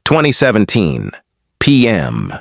2017, p.m.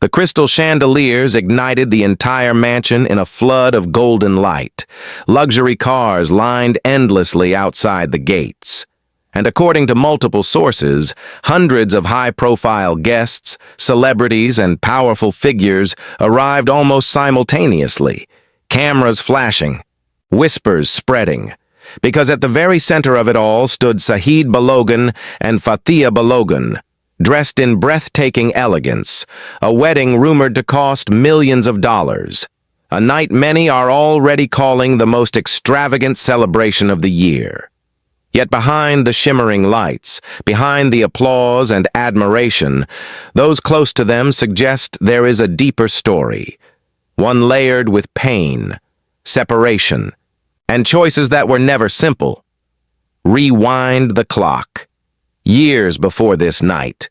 The crystal chandeliers ignited the entire mansion in a flood of golden light. Luxury cars lined endlessly outside the gates. And according to multiple sources, hundreds of high-profile guests, celebrities, and powerful figures arrived almost simultaneously, cameras flashing, whispers spreading, because at the very center of it all stood Saheed Balogun and Fathia Balogun, dressed in breathtaking elegance, a wedding rumored to cost millions of dollars, a night many are already calling the most extravagant celebration of the year. Yet behind the shimmering lights, behind the applause and admiration, those close to them suggest there is a deeper story, one layered with pain, separation, and choices that were never simple. Rewind the clock. Years before this night,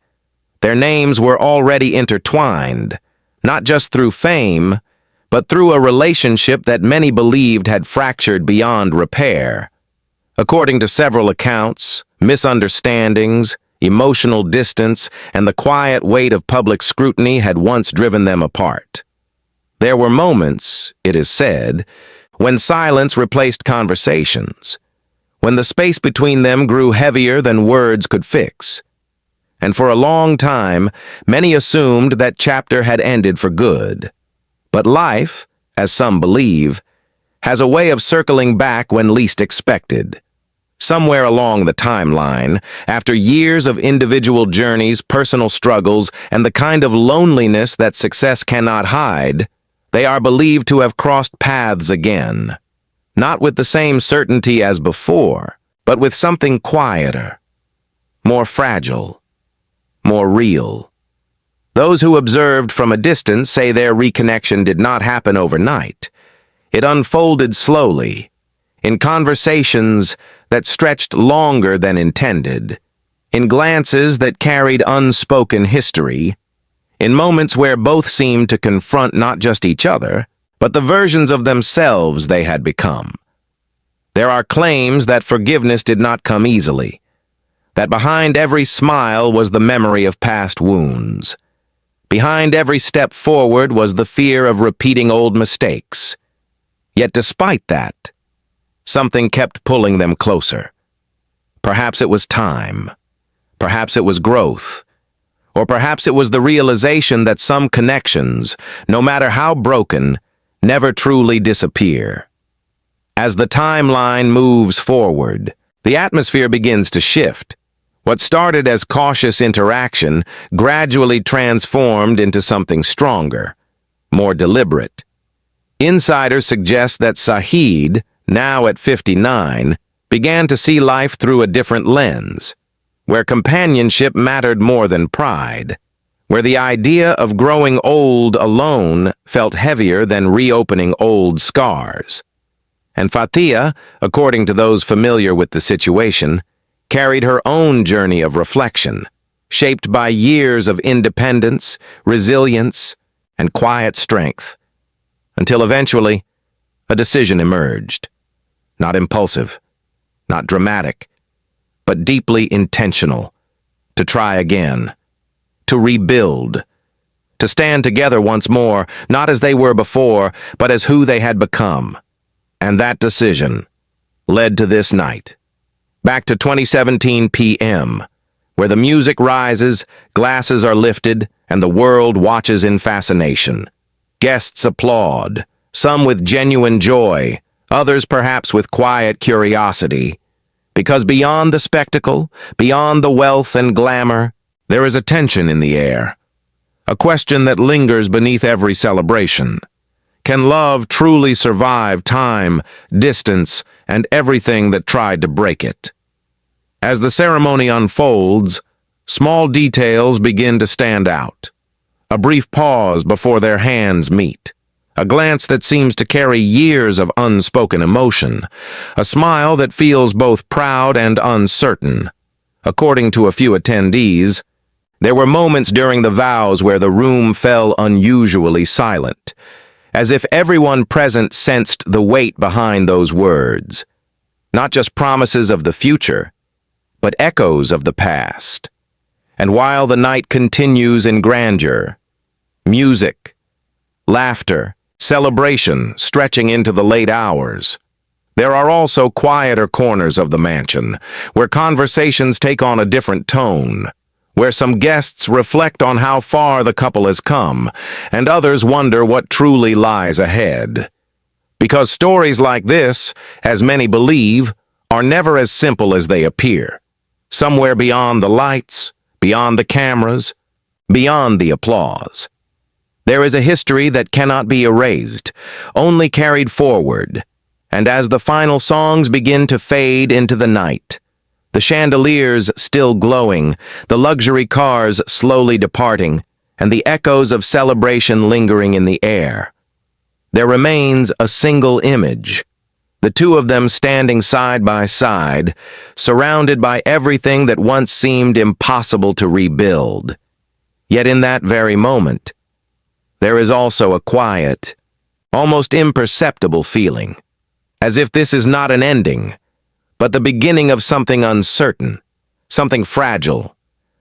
their names were already intertwined, not just through fame, but through a relationship that many believed had fractured beyond repair. According to several accounts, misunderstandings, emotional distance, and the quiet weight of public scrutiny had once driven them apart. There were moments, it is said, when silence replaced conversations, when the space between them grew heavier than words could fix. And for a long time, many assumed that chapter had ended for good. But life, as some believe, has a way of circling back when least expected. Somewhere along the timeline, after years of individual journeys, personal struggles, and the kind of loneliness that success cannot hide, they are believed to have crossed paths again. Not with the same certainty as before, but with something quieter, more fragile, more real. Those who observed from a distance say their reconnection did not happen overnight. It unfolded slowly, in conversations that stretched longer than intended, in glances that carried unspoken history, in moments where both seemed to confront not just each other, but the versions of themselves they had become. There are claims that forgiveness did not come easily, that behind every smile was the memory of past wounds. Behind every step forward was the fear of repeating old mistakes. Yet despite that, something kept pulling them closer. Perhaps it was time. Perhaps it was growth. Or perhaps it was the realization that some connections, no matter how broken, never truly disappear. As the timeline moves forward, the atmosphere begins to shift. What started as cautious interaction gradually transformed into something stronger, more deliberate. Insiders suggest that Saheed, now at 59, began to see life through a different lens, where companionship mattered more than pride, where the idea of growing old alone felt heavier than reopening old scars. And Fathia, according to those familiar with the situation, carried her own journey of reflection, shaped by years of independence, resilience, and quiet strength, until eventually a decision emerged. Not impulsive, not dramatic, but deeply intentional, to try again, to rebuild, to stand together once more, not as they were before, but as who they had become. And that decision led to this night, back to 2017 p.m., where the music rises, glasses are lifted, and the world watches in fascination. Guests applaud, some with genuine joy, others perhaps with quiet curiosity, because beyond the spectacle, beyond the wealth and glamour, there is a tension in the air, a question that lingers beneath every celebration. Can love truly survive time, distance, and everything that tried to break it? As the ceremony unfolds, small details begin to stand out. A brief pause before their hands meet. A glance that seems to carry years of unspoken emotion, a smile that feels both proud and uncertain. According to a few attendees, there were moments during the vows where the room fell unusually silent, as if everyone present sensed the weight behind those words. Not just promises of the future, but echoes of the past. And while the night continues in grandeur, music, laughter, celebration stretching into the late hours, there are also quieter corners of the mansion, where conversations take on a different tone, where some guests reflect on how far the couple has come, and others wonder what truly lies ahead. Because stories like this, as many believe, are never as simple as they appear. Somewhere beyond the lights, beyond the cameras, beyond the applause, there is a history that cannot be erased, only carried forward. And as the final songs begin to fade into the night, the chandeliers still glowing, the luxury cars slowly departing, and the echoes of celebration lingering in the air, there remains a single image, the two of them standing side by side, surrounded by everything that once seemed impossible to rebuild. Yet in that very moment, there is also a quiet, almost imperceptible feeling, as if this is not an ending, but the beginning of something uncertain, something fragile,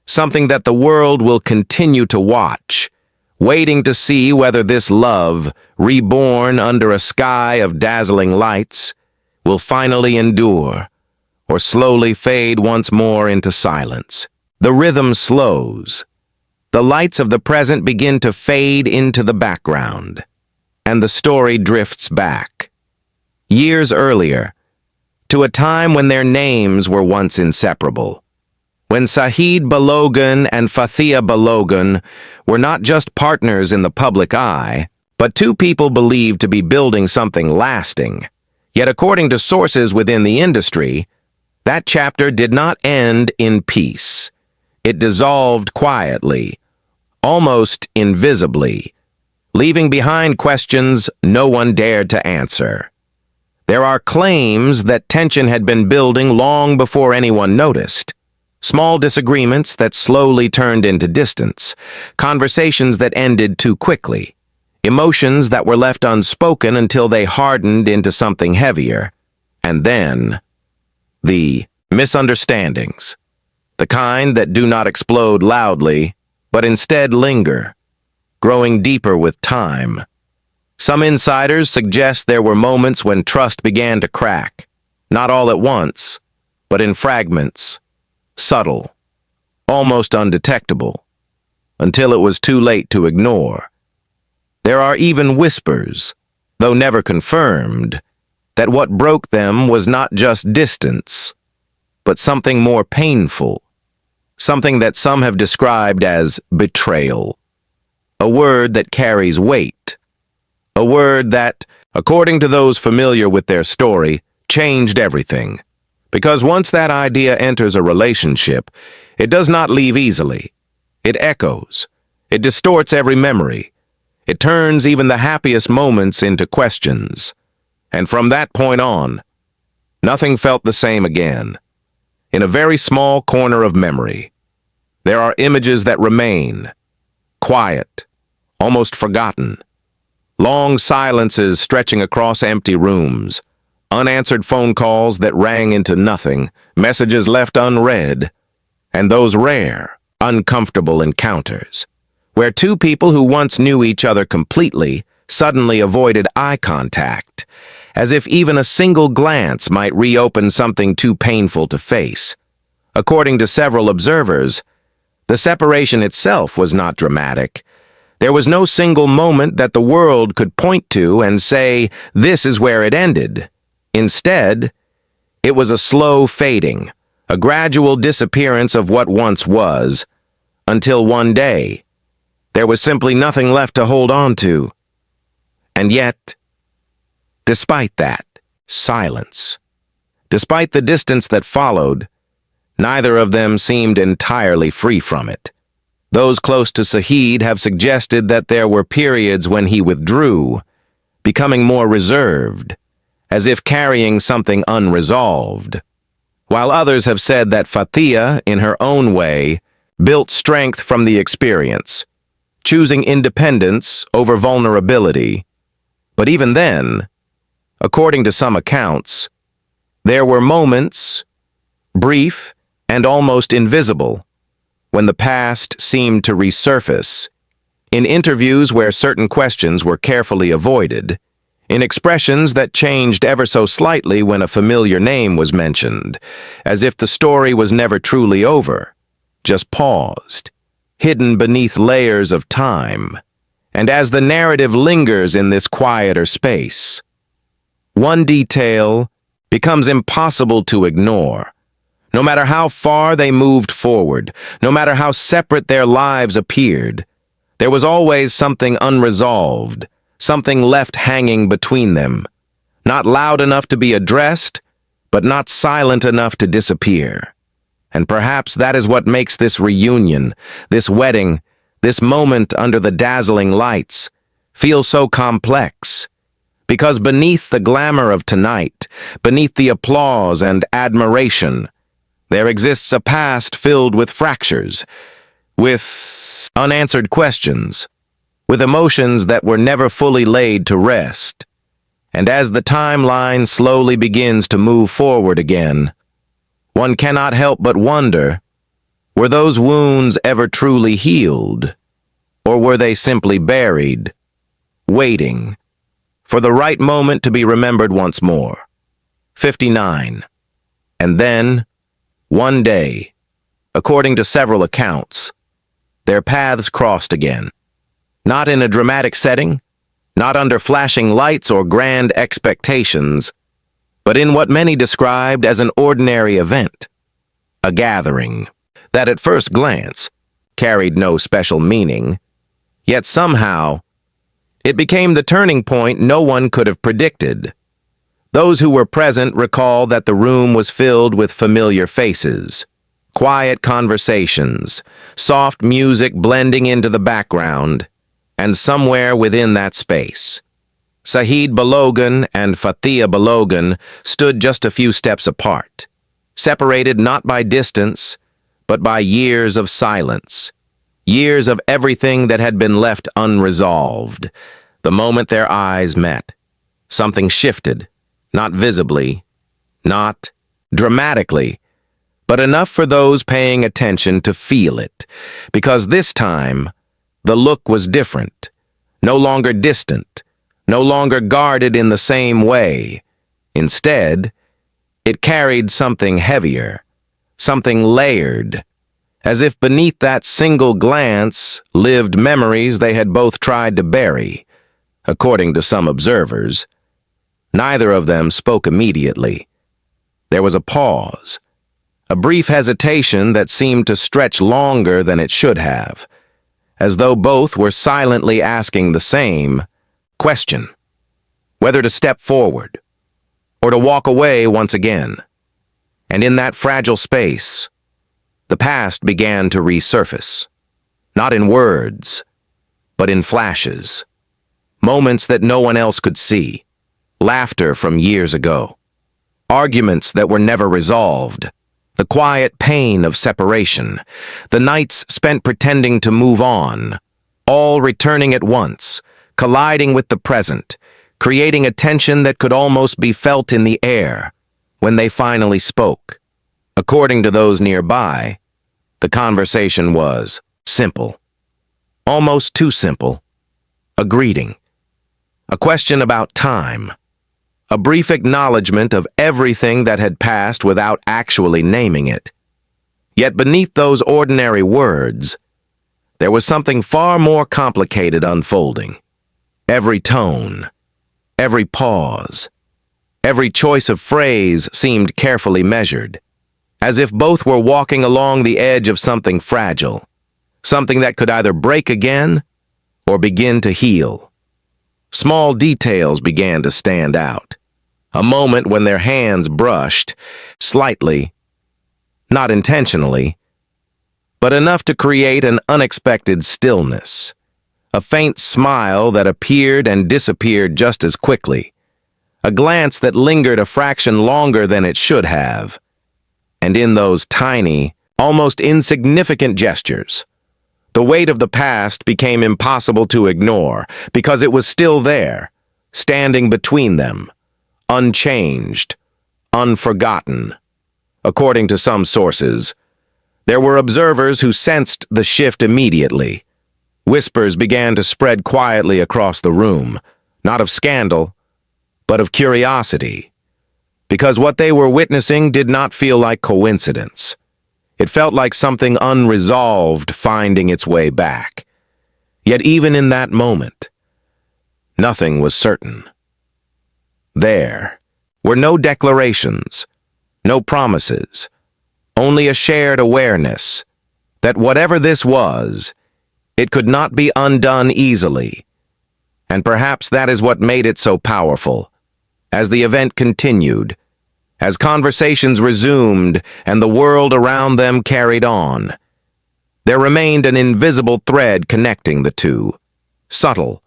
something that the world will continue to watch, waiting to see whether this love, reborn under a sky of dazzling lights, will finally endure, or slowly fade once more into silence. The rhythm slows. The lights of the present begin to fade into the background, and the story drifts back, years earlier, to a time when their names were once inseparable, when Saheed Balogun and Fathia Balogun were not just partners in the public eye, but two people believed to be building something lasting. Yet according to sources within the industry, that chapter did not end in peace. It dissolved quietly, almost invisibly, leaving behind questions no one dared to answer. There are claims that tension had been building long before anyone noticed. Small disagreements that slowly turned into distance, conversations that ended too quickly, emotions that were left unspoken until they hardened into something heavier. And then, the misunderstandings, the kind that do not explode loudly, but instead linger, growing deeper with time. Some insiders suggest there were moments when trust began to crack, not all at once, but in fragments, subtle, almost undetectable, until it was too late to ignore. There are even whispers, though never confirmed, that what broke them was not just distance, but something more painful, something that some have described as betrayal, a word that carries weight, a word that, according to those familiar with their story, changed everything. Because once that idea enters a relationship, it does not leave easily. It echoes. It distorts every memory. It turns even the happiest moments into questions. And from that point on, nothing felt the same again. In a very small corner of memory, there are images that remain, quiet, almost forgotten. Long silences stretching across empty rooms, unanswered phone calls that rang into nothing, messages left unread, and those rare, uncomfortable encounters, where two people who once knew each other completely suddenly avoided eye contact, as if even a single glance might reopen something too painful to face. According to several observers, the separation itself was not dramatic. There was no single moment that the world could point to and say, this is where it ended. Instead, it was a slow fading, a gradual disappearance of what once was, until one day, there was simply nothing left to hold on to. And yet, despite that silence, despite the distance that followed, neither of them seemed entirely free from it. Those close to Saheed have suggested that there were periods when he withdrew, becoming more reserved, as if carrying something unresolved, while others have said that Fathia, in her own way, built strength from the experience, choosing independence over vulnerability. But even then, according to some accounts, there were moments, brief and almost invisible, when the past seemed to resurface, in interviews where certain questions were carefully avoided, in expressions that changed ever so slightly when a familiar name was mentioned, as if the story was never truly over, just paused, hidden beneath layers of time. And as the narrative lingers in this quieter space, one detail becomes impossible to ignore. No matter how far they moved forward, no matter how separate their lives appeared, there was always something unresolved, something left hanging between them, not loud enough to be addressed, but not silent enough to disappear. And perhaps that is what makes this reunion, this wedding, this moment under the dazzling lights, feel so complex. Because beneath the glamour of tonight, beneath the applause and admiration, there exists a past filled with fractures, with unanswered questions, with emotions that were never fully laid to rest. And as the timeline slowly begins to move forward again, one cannot help but wonder, were those wounds ever truly healed? Or were they simply buried, waiting for the right moment to be remembered once more? 59. And then, one day, according to several accounts, their paths crossed again. Not in a dramatic setting, not under flashing lights or grand expectations, but in what many described as an ordinary event, a gathering that at first glance carried no special meaning, yet somehow it became the turning point no one could have predicted. Those who were present recall that the room was filled with familiar faces, quiet conversations, soft music blending into the background, and somewhere within that space, Saheed Balogun and Fathia Balogun stood just a few steps apart, separated not by distance, but by years of silence, years of everything that had been left unresolved. The moment their eyes met, something shifted, not visibly, not dramatically, but enough for those paying attention to feel it, because this time, the look was different, no longer distant, no longer guarded in the same way. Instead, it carried something heavier, something layered, as if beneath that single glance lived memories they had both tried to bury. According to some observers, neither of them spoke immediately. There was a pause, a brief hesitation that seemed to stretch longer than it should have, as though both were silently asking the same question, whether to step forward or to walk away once again. And in that fragile space, the past began to resurface, not in words, but in flashes, moments that no one else could see, laughter from years ago, arguments that were never resolved, the quiet pain of separation, the nights spent pretending to move on, all returning at once, colliding with the present, creating a tension that could almost be felt in the air when they finally spoke. According to those nearby, the conversation was simple, almost too simple, a greeting, a question about time, a brief acknowledgement of everything that had passed without actually naming it. Yet beneath those ordinary words, there was something far more complicated unfolding. Every tone, every pause, every choice of phrase seemed carefully measured, as if both were walking along the edge of something fragile, something that could either break again or begin to heal. Small details began to stand out. A moment when their hands brushed, slightly, not intentionally, but enough to create an unexpected stillness. A faint smile that appeared and disappeared just as quickly. A glance that lingered a fraction longer than it should have. And in those tiny, almost insignificant gestures, the weight of the past became impossible to ignore because it was still there, standing between them, unchanged, unforgotten. According to some sources, There were observers who sensed the shift immediately. Whispers began to spread quietly across the room, not of scandal, but of curiosity. Because what they were witnessing did not feel like coincidence. It felt like something unresolved finding its way back. Yet even in that moment, nothing was certain. There were no declarations, no promises, only a shared awareness that whatever this was, it could not be undone easily. And perhaps that is what made it so powerful. As the event continued, as conversations resumed and the world around them carried on, there remained an invisible thread connecting the two, subtle,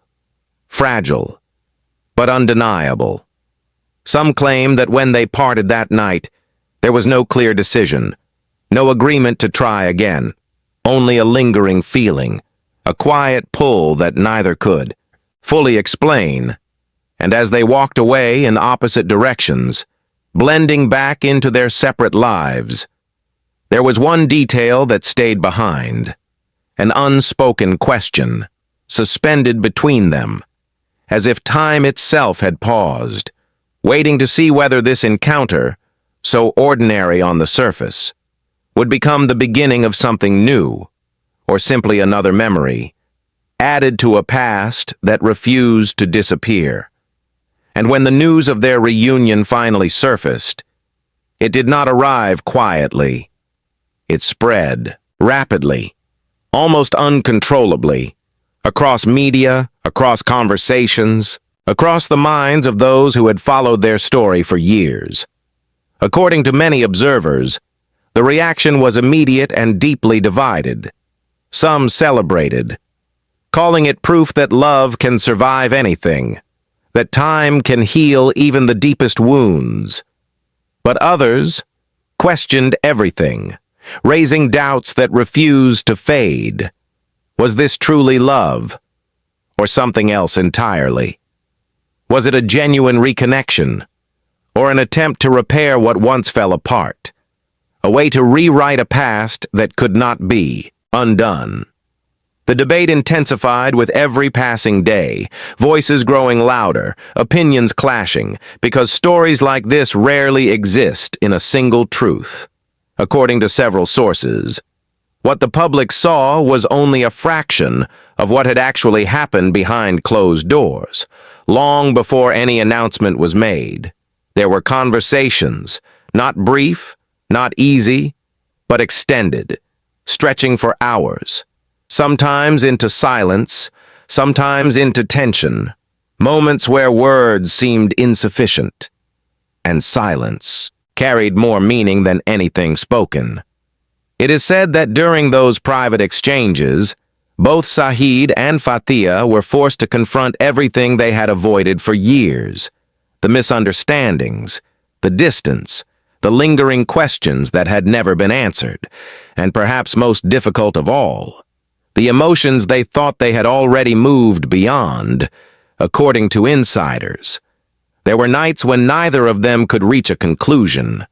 fragile, but undeniable. Some claim that when they parted that night, there was no clear decision, no agreement to try again, only a lingering feeling, a quiet pull that neither could fully explain. And as they walked away in opposite directions, blending back into their separate lives, there was one detail that stayed behind, an unspoken question, suspended between them, as if time itself had paused, waiting to see whether this encounter, so ordinary on the surface, would become the beginning of something new, or simply another memory, added to a past that refused to disappear. And when the news of their reunion finally surfaced, it did not arrive quietly. It spread rapidly, almost uncontrollably, across media, across conversations, across the minds of those who had followed their story for years. According to many observers, the reaction was immediate and deeply divided. Some celebrated, calling it proof that love can survive anything, that time can heal even the deepest wounds. But others questioned everything, raising doubts that refused to fade. Was this truly love, or something else entirely? Was it a genuine reconnection, or an attempt to repair what once fell apart? A way to rewrite a past that could not be undone. The debate intensified with every passing day, voices growing louder, opinions clashing, because stories like this rarely exist in a single truth. According to several sources, what the public saw was only a fraction of what had actually happened behind closed doors. Long before any announcement was made, there were conversations, not brief, not easy, but extended, stretching for hours. Sometimes into silence, sometimes into tension, moments where words seemed insufficient, and silence carried more meaning than anything spoken. It is said that during those private exchanges, both Saheed and Fathia were forced to confront everything they had avoided for years, the misunderstandings, the distance, the lingering questions that had never been answered, and perhaps most difficult of all, the emotions they thought they had already moved beyond. According to insiders, there were nights when neither of them could reach a conclusion,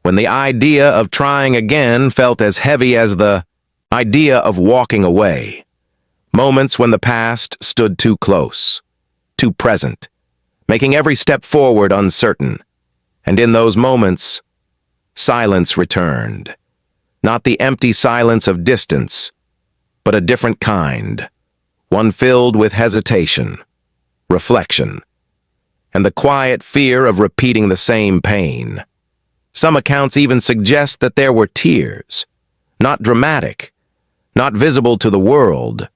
when the idea of trying again felt as heavy as the idea of walking away. Moments when the past stood too close, too present, making every step forward uncertain. And in those moments, silence returned. Not the empty silence of distance, but a different kind, one filled with hesitation, reflection, and the quiet fear of repeating the same pain. Some accounts even suggest that there were tears, not dramatic, not visible to the world,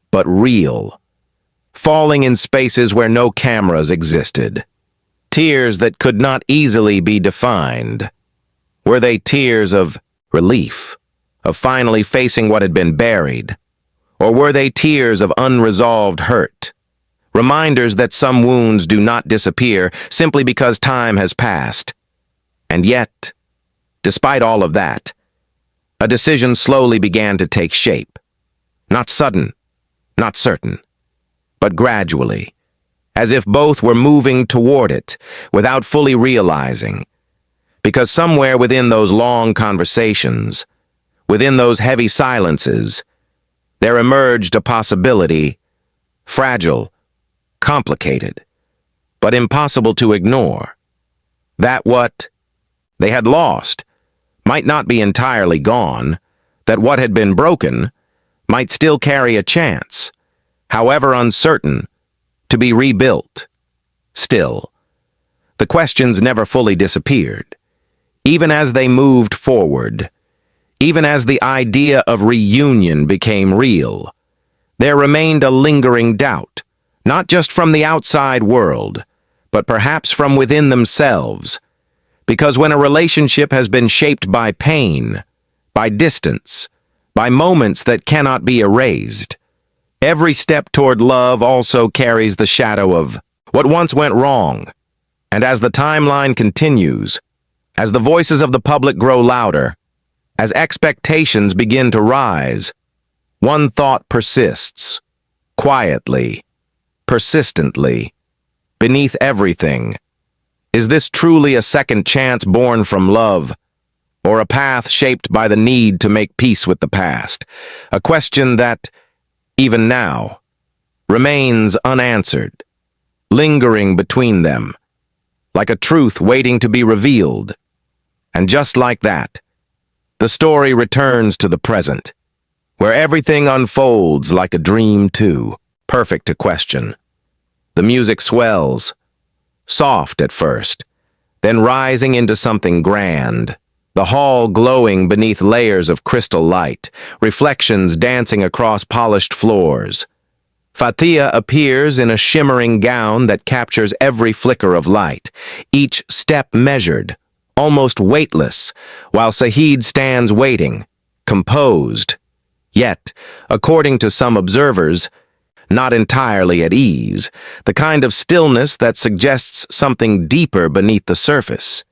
but real, falling in spaces where no cameras existed. Tears that could not easily be defined. Were they tears of relief, of finally facing what had been buried? Or were they tears of unresolved hurt? Reminders that some wounds do not disappear simply because time has passed. And yet, despite all of that, a decision slowly began to take shape. Not sudden, not certain, but gradually, as if both were moving toward it without fully realizing. Because somewhere within those long conversations, within those heavy silences, there emerged a possibility, fragile, complicated, but impossible to ignore, that what they had lost might not be entirely gone, that what had been broken might still carry a chance, however uncertain, to be rebuilt. Still, the questions never fully disappeared. Even as they moved forward, even as the idea of reunion became real, there remained a lingering doubt, not just from the outside world, but perhaps from within themselves. Because when a relationship has been shaped by pain, by distance, by moments that cannot be erased, every step toward love also carries the shadow of what once went wrong. And as the timeline continues, as the voices of the public grow louder, as expectations begin to rise, one thought persists, quietly, persistently, beneath everything. Is this truly a second chance born from love, or a path shaped by the need to make peace with the past? A question that, even now, remains unanswered, lingering between them, like a truth waiting to be revealed. And just like that, the story returns to the present, where everything unfolds like a dream too, perfect to question. The music swells, soft at first, then rising into something grand, the hall glowing beneath layers of crystal light, reflections dancing across polished floors. Fathia appears in a shimmering gown that captures every flicker of light, each step measured, almost weightless, while Saheed stands waiting, composed, yet, according to some observers, not entirely at ease, the kind of stillness that suggests something deeper beneath the surface.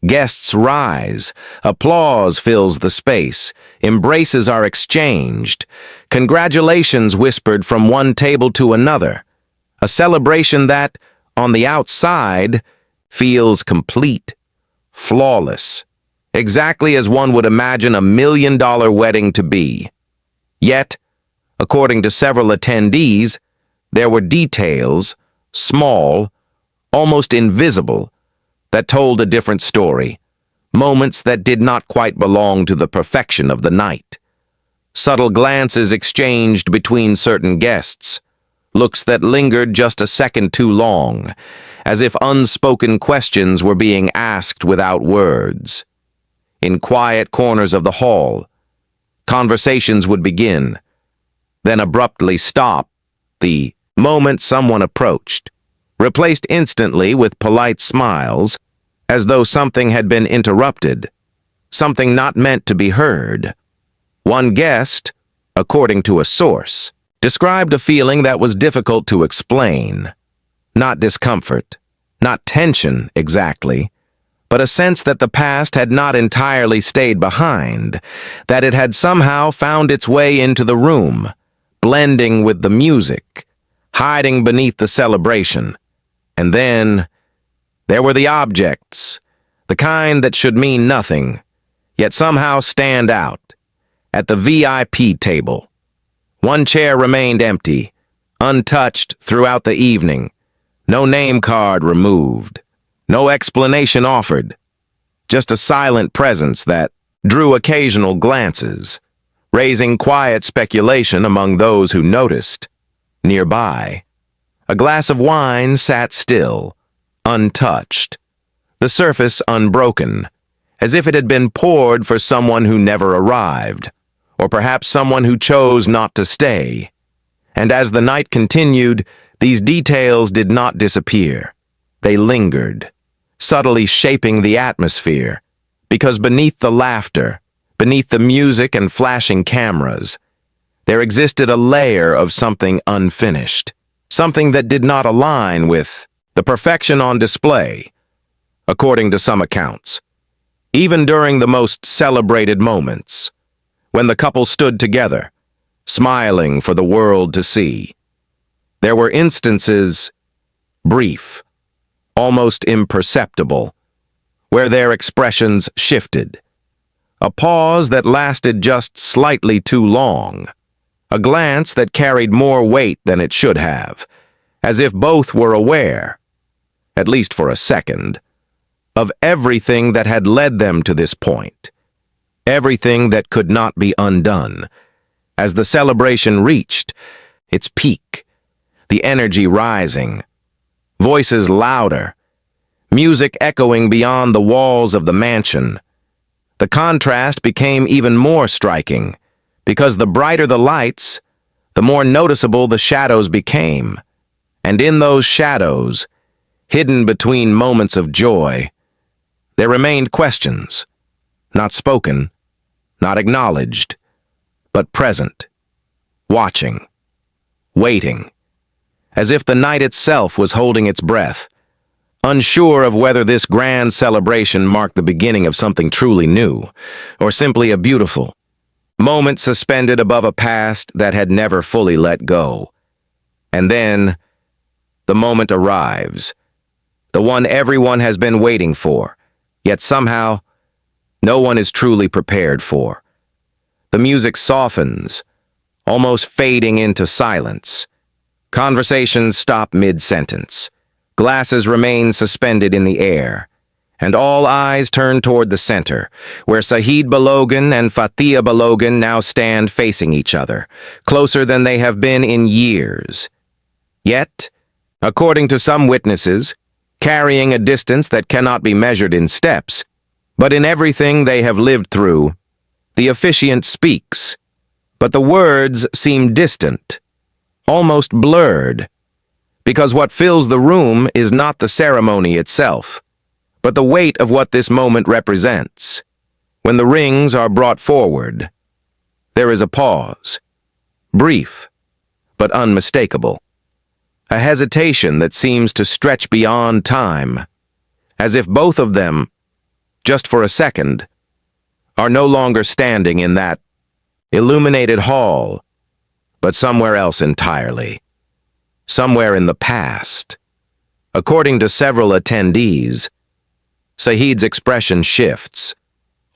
Guests rise, applause fills the space, embraces are exchanged, congratulations whispered from one table to another, a celebration that, on the outside, feels complete, flawless, exactly as one would imagine a million-dollar wedding to be. Yet, according to several attendees, there were details, small, almost invisible, that told a different story, moments that did not quite belong to the perfection of the night. Subtle glances exchanged between certain guests, looks that lingered just a second too long, as if unspoken questions were being asked without words. In quiet corners of the hall, conversations would begin, then abruptly stop the moment someone approached, replaced instantly with polite smiles, as though something had been interrupted, something not meant to be heard. One guest, according to a source, described a feeling that was difficult to explain. Not discomfort, not tension exactly, but a sense that the past had not entirely stayed behind, that it had somehow found its way into the room, blending with the music, hiding beneath the celebration. And then there were the objects, the kind that should mean nothing, yet somehow stand out. At the VIP table, one chair remained empty, untouched throughout the evening, no name card removed, no explanation offered, just a silent presence that drew occasional glances, raising quiet speculation among those who noticed. Nearby, a glass of wine sat still, untouched, the surface unbroken, as if it had been poured for someone who never arrived, or perhaps someone who chose not to stay. And as the night continued, these details did not disappear. They lingered, subtly shaping the atmosphere, because beneath the laughter, beneath the music and flashing cameras, there existed a layer of something unfinished, something that did not align with the perfection on display, according to some accounts. Even during the most celebrated moments, when the couple stood together, smiling for the world to see, there were instances, brief, almost imperceptible, where their expressions shifted. A pause that lasted just slightly too long. A glance that carried more weight than it should have, as if both were aware, at least for a second, of everything that had led them to this point, everything that could not be undone. As the celebration reached its peak, the energy rising, voices louder, music echoing beyond the walls of the mansion, the contrast became even more striking, because the brighter the lights, the more noticeable the shadows became. And in those shadows, hidden between moments of joy, there remained questions, not spoken, not acknowledged, but present, watching, waiting, as if the night itself was holding its breath, unsure of whether this grand celebration marked the beginning of something truly new, or simply a beautiful moment suspended above a past that had never fully let go. And then, the moment arrives, the one everyone has been waiting for, yet somehow, no one is truly prepared for. The music softens, almost fading into silence. Conversations stop mid-sentence. Glasses remain suspended in the air, and all eyes turn toward the center, where Saheed Balogun and Fathia Balogun now stand facing each other, closer than they have been in years. Yet, according to some witnesses, carrying a distance that cannot be measured in steps, but in everything they have lived through, the officiant speaks, but the words seem distant, almost blurred, because what fills the room is not the ceremony itself, but the weight of what this moment represents. When the rings are brought forward, there is a pause, brief, but unmistakable. A hesitation that seems to stretch beyond time, as if both of them, just for a second, are no longer standing in that illuminated hall, but somewhere else entirely, somewhere in the past. According to several attendees, Saheed's expression shifts,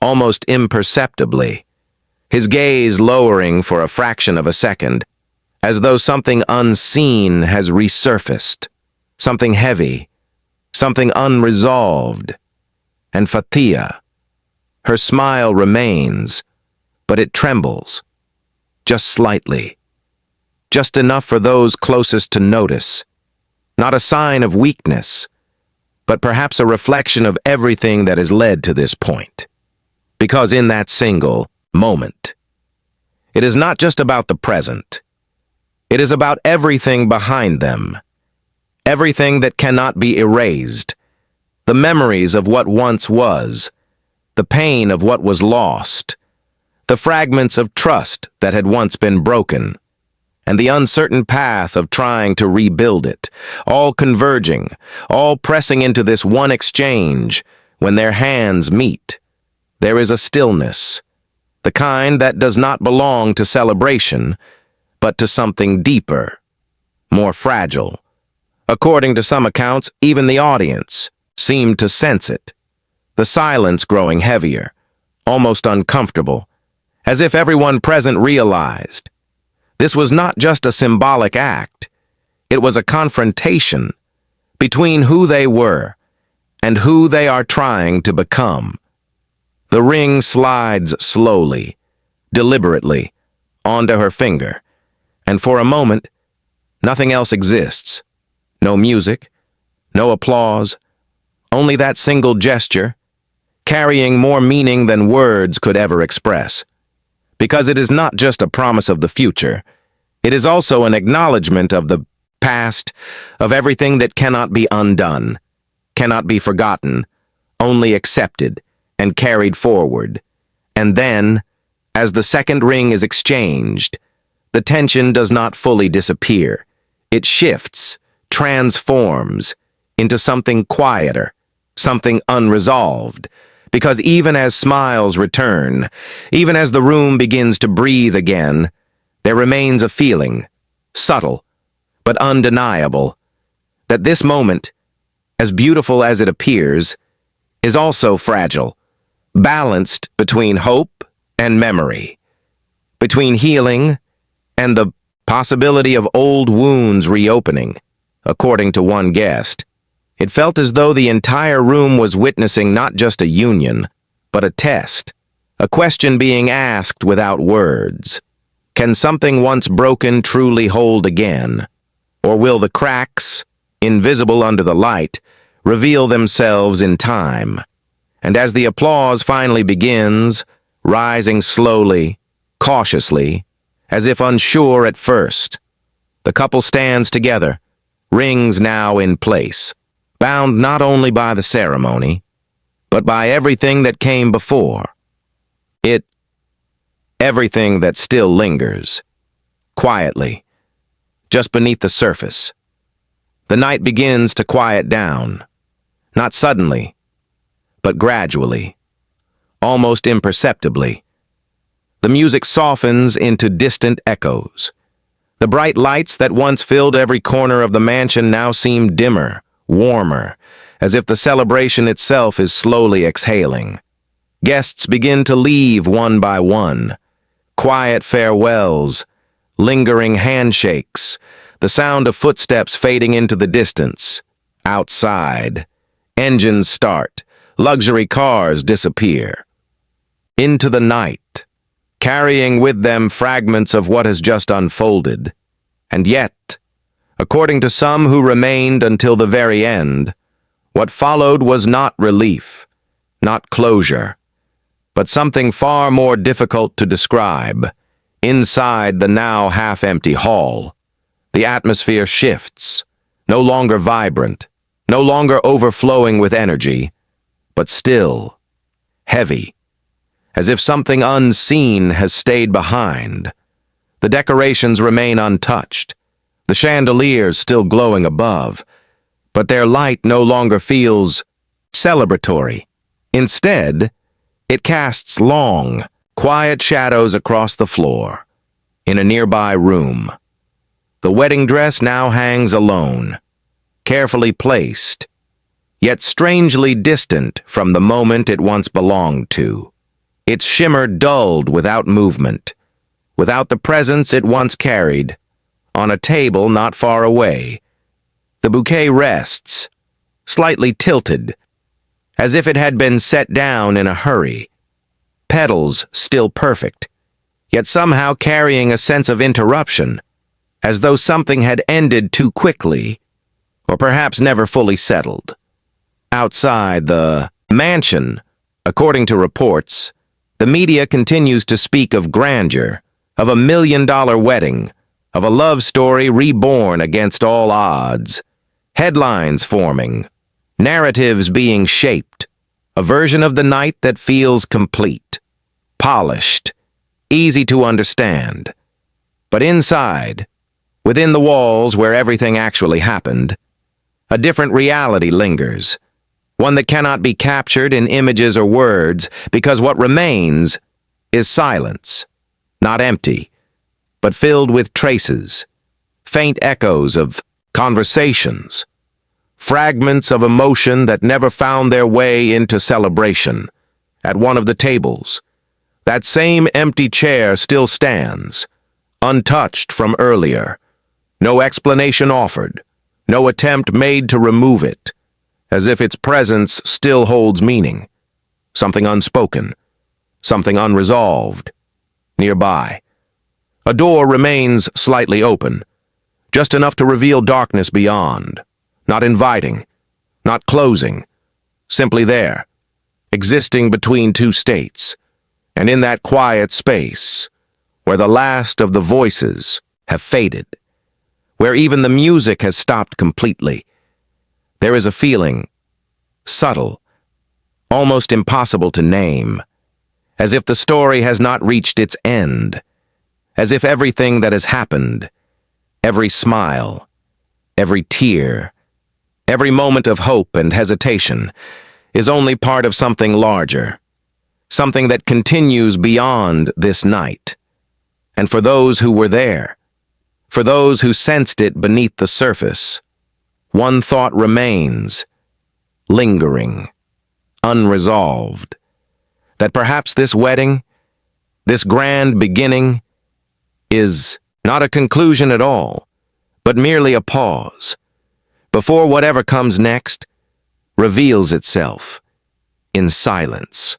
almost imperceptibly, his gaze lowering for a fraction of a second, as though something unseen has resurfaced, something heavy, something unresolved. And Fathia, her smile remains, but it trembles, just slightly, just enough for those closest to notice, not a sign of weakness, but perhaps a reflection of everything that has led to this point. Because in that single moment, it is not just about the present. It is about everything behind them, everything that cannot be erased, the memories of what once was, the pain of what was lost, the fragments of trust that had once been broken, and the uncertain path of trying to rebuild it, all converging, all pressing into this one exchange. When their hands meet, there is a stillness, the kind that does not belong to celebration, but to something deeper, more fragile. According to some accounts, even the audience seemed to sense it, the silence growing heavier, almost uncomfortable, as if everyone present realized this was not just a symbolic act, it was a confrontation between who they were and who they are trying to become. The ring slides slowly, deliberately, onto her finger, and for a moment, nothing else exists. No music, no applause, only that single gesture, carrying more meaning than words could ever express. Because it is not just a promise of the future, it is also an acknowledgement of the past, of everything that cannot be undone, cannot be forgotten, only accepted and carried forward. And then, as the second ring is exchanged, the tension does not fully disappear. It shifts, transforms into something quieter, something unresolved. Because even as smiles return, even as the room begins to breathe again, there remains a feeling, subtle but undeniable, that this moment, as beautiful as it appears, is also fragile, balanced between hope and memory, between healing and the possibility of old wounds reopening. According to one guest, it felt as though the entire room was witnessing not just a union, but a test, a question being asked without words. Can something once broken truly hold again? Or will the cracks, invisible under the light, reveal themselves in time? And as the applause finally begins, rising slowly, cautiously, as if unsure at first, the couple stands together, rings now in place, bound not only by the ceremony, but by everything that came before. Everything that still lingers, quietly, just beneath the surface. The night begins to quiet down, not suddenly, but gradually, almost imperceptibly. The music softens into distant echoes. The bright lights that once filled every corner of the mansion now seem dimmer, warmer, as if the celebration itself is slowly exhaling. Guests begin to leave one by one. Quiet farewells, lingering handshakes, the sound of footsteps fading into the distance. Outside, engines start, luxury cars disappear. Into the night, carrying with them fragments of what has just unfolded. And yet, according to some who remained until the very end, what followed was not relief, not closure, but something far more difficult to describe. Inside the now half-empty hall, the atmosphere shifts, no longer vibrant, no longer overflowing with energy, but still, heavy, as if something unseen has stayed behind. The decorations remain untouched, the chandeliers still glowing above, but their light no longer feels celebratory. Instead, it casts long, quiet shadows across the floor. In a nearby room, the wedding dress now hangs alone, carefully placed, yet strangely distant from the moment it once belonged to. Its shimmer dulled without movement, without the presence it once carried. On a table not far away, the bouquet rests, slightly tilted, as if it had been set down in a hurry. Petals still perfect, yet somehow carrying a sense of interruption, as though something had ended too quickly, or perhaps never fully settled. Outside the mansion, according to reports, the media continues to speak of grandeur, of $1 million wedding, of a love story reborn against all odds. Headlines forming, narratives being shaped, a version of the night that feels complete, polished, easy to understand. But inside, within the walls where everything actually happened, a different reality lingers, one that cannot be captured in images or words, because what remains is silence, not empty, but filled with traces, faint echoes of conversations, fragments of emotion that never found their way into celebration. At one of the tables, that same empty chair still stands, untouched from earlier, no explanation offered, no attempt made to remove it, as if its presence still holds meaning, something unspoken, something unresolved. Nearby, a door remains slightly open, just enough to reveal darkness beyond, not inviting, not closing, simply there, existing between two states, and in that quiet space, where the last of the voices have faded, where even the music has stopped completely, there is a feeling, subtle, almost impossible to name, as if the story has not reached its end, as if everything that has happened, every smile, every tear, every moment of hope and hesitation, is only part of something larger, something that continues beyond this night. And for those who were there, for those who sensed it beneath the surface, one thought remains, lingering, unresolved. that perhaps this wedding, this grand beginning, is not a conclusion at all, but merely a pause, before whatever comes next reveals itself in silence.